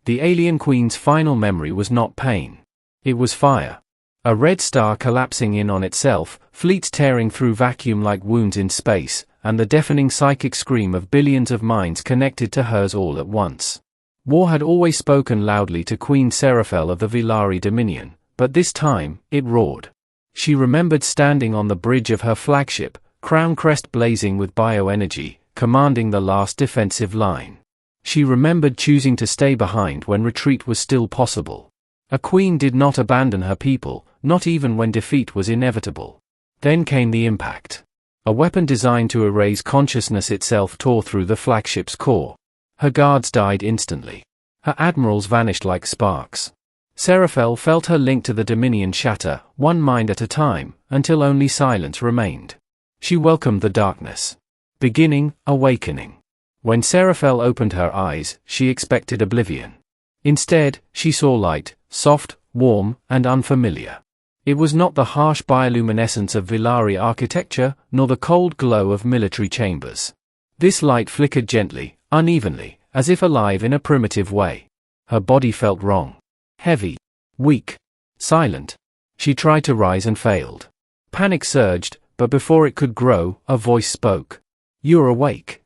The alien queen's final memory was not pain. It was fire. A red star collapsing in on itself, fleets tearing through vacuum like wounds in space, and the deafening psychic scream of billions of minds connected to hers all at once. War had always spoken loudly to Queen Seraphel of the Vilari Dominion, but this time, it roared. She remembered standing on the bridge of her flagship, crown crest blazing with bioenergy, commanding the last defensive line. She remembered choosing to stay behind when retreat was still possible. A queen did not abandon her people, not even when defeat was inevitable. Then came the impact. A weapon designed to erase consciousness itself tore through the flagship's core. Her guards died instantly. Her admirals vanished like sparks. Seraphel felt her link to the Dominion shatter, one mind at a time, until only silence remained. She welcomed the darkness. Beginning, awakening. When Seraphel opened her eyes, she expected oblivion. Instead, she saw light, soft, warm, and unfamiliar. It was not the harsh bioluminescence of Vilari architecture, nor the cold glow of military chambers. This light flickered gently, unevenly, as if alive in a primitive way. Her body felt wrong. Heavy. Weak. Silent. She tried to rise and failed. Panic surged, but before it could grow, a voice spoke. "You're awake."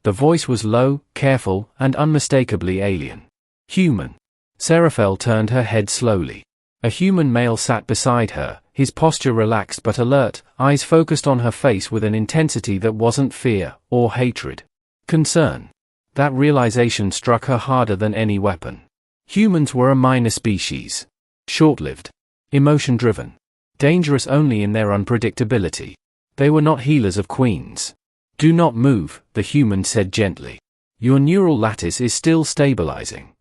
The voice was low, careful, and unmistakably alien. Human. Seraphel turned her head slowly. A human male sat beside her, his posture relaxed but alert, eyes focused on her face with an intensity that wasn't fear, or hatred. Concern. That realization struck her harder than any weapon. Humans were a minor species. Short-lived. Emotion-driven. Dangerous only in their unpredictability. They were not healers of queens. "Do not move," the human said gently. "Your neural lattice is still stabilizing."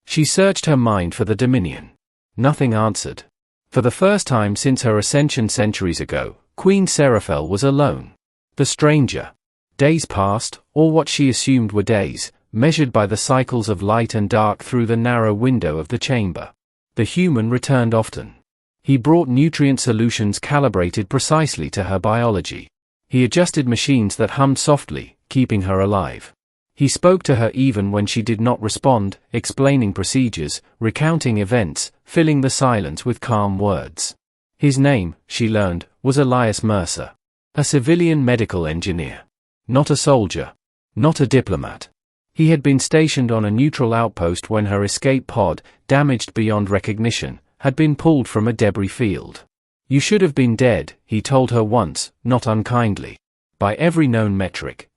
She searched her mind for the Dominion. Nothing answered. For the first time since her ascension centuries ago, Queen Seraphel was alone. The stranger. Days passed, or what she assumed were days, measured by the cycles of light and dark through the narrow window of the chamber. The human returned often. He brought nutrient solutions calibrated precisely to her biology. He adjusted machines that hummed softly, keeping her alive. He spoke to her even when she did not respond, explaining procedures, recounting events, filling the silence with calm words. His name, she learned, was Elias Mercer. A civilian medical engineer. Not a soldier. Not a diplomat. He had been stationed on a neutral outpost when her escape pod, damaged beyond recognition, had been pulled from a debris field. "You should have been dead," he told her once, not unkindly. "By every known metric."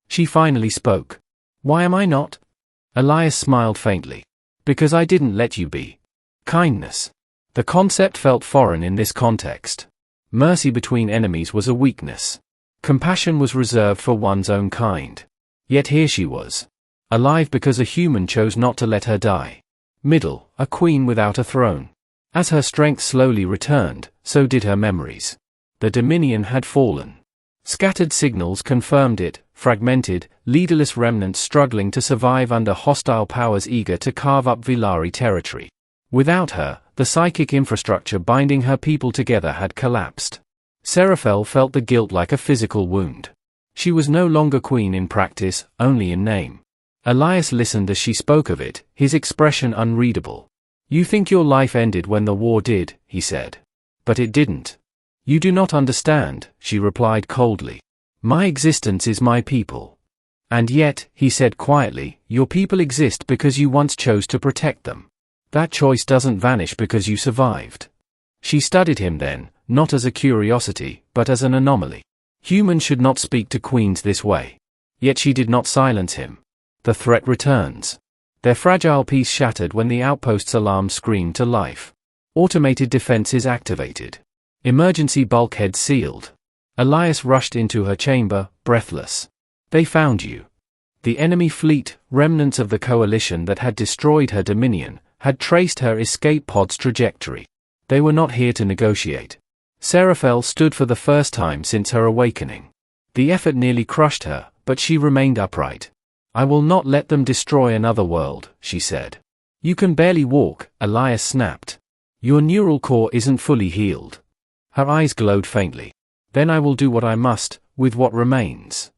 She finally spoke. "Why am I not?" Elias smiled faintly. "Because I didn't let you be." Kindness. The concept felt foreign in this context. Mercy between enemies was a weakness. Compassion was reserved for one's own kind. Yet here she was. Alive because a human chose not to let her die. Middle, a queen without a throne. As her strength slowly returned, so did her memories. The Dominion had fallen. Scattered signals confirmed it, fragmented, leaderless remnants struggling to survive under hostile powers eager to carve up Vilari territory. Without her, the psychic infrastructure binding her people together had collapsed. Seraphel felt the guilt like a physical wound. She was no longer queen in practice, only in name. Elias listened as she spoke of it, his expression unreadable. "You think your life ended when the war did," he said. "But it didn't." "You do not understand," she replied coldly. "My existence is my people." "And yet," he said quietly, "your people exist because you once chose to protect them. That choice doesn't vanish because you survived." She studied him then, not as a curiosity, but as an anomaly. Humans should not speak to queens this way. Yet she did not silence him. The threat returns. Their fragile peace shattered when the outpost's alarm screamed to life. Automated defenses activated. Emergency bulkheads sealed. Elias rushed into her chamber, breathless. "They found you." The enemy fleet, remnants of the coalition that had destroyed her dominion, had traced her escape pod's trajectory. They were not here to negotiate. Seraphel stood for the first time since her awakening. The effort nearly crushed her, but she remained upright. "I will not let them destroy another world," she said. "You can barely walk," Elias snapped. "Your neural core isn't fully healed." Her eyes glowed faintly. "Then I will do what I must, with what remains."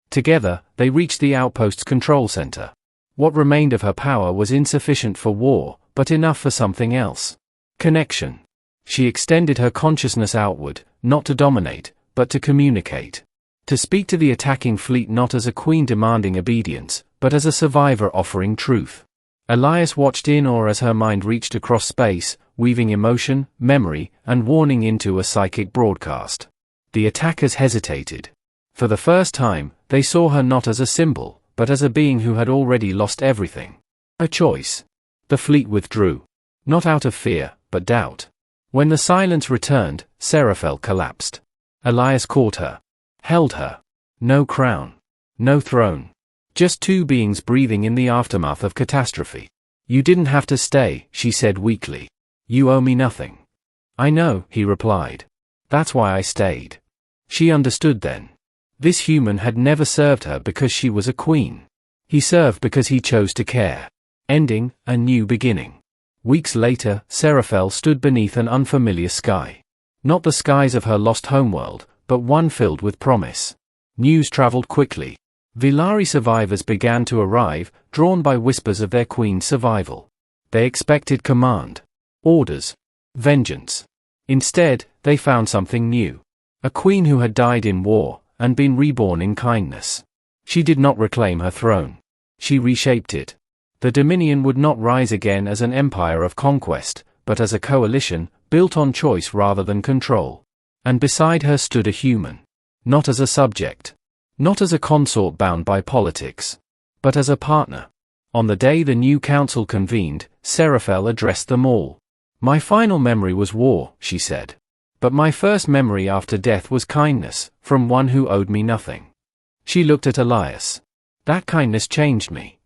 Together, they reached the outpost's control center. What remained of her power was insufficient for war, but enough for something else. Connection. She extended her consciousness outward, not to dominate, but to communicate. To speak to the attacking fleet not as a queen demanding obedience, but as a survivor offering truth. Elias watched in awe as her mind reached across space, weaving emotion, memory, and warning into a psychic broadcast. The attackers hesitated. For the first time, they saw her not as a symbol, but as a being who had already lost everything. A choice. The fleet withdrew. Not out of fear, but doubt. When the silence returned, Seraphel collapsed. Elias caught her. Held her. No crown. No throne. Just two beings breathing in the aftermath of catastrophe. You didn't have to stay, she said weakly. You owe me nothing. I know, he replied. That's why I stayed. She understood then. This human had never served her because she was a queen. He served because he chose to care. Ending, a new beginning. Weeks later, Seraphel stood beneath an unfamiliar sky. Not the skies of her lost homeworld, but one filled with promise. News traveled quickly. Vilari survivors began to arrive, drawn by whispers of their queen's survival. They expected command, orders, vengeance. Instead, they found something new. A queen who had died in war, and been reborn in kindness. She did not reclaim her throne. She reshaped it. The Dominion would not rise again as an empire of conquest, but as a coalition, built on choice rather than control. And beside her stood a human. Not as a subject. Not as a consort bound by politics. But as a partner. On the day the new council convened, Seraphel addressed them all. My final memory was war, she said. But my first memory after death was kindness, from one who owed me nothing. She looked at Elias. That kindness changed me.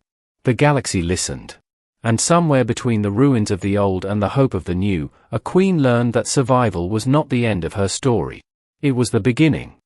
The galaxy listened. And somewhere between the ruins of the old and the hope of the new, a queen learned that survival was not the end of her story. It was the beginning.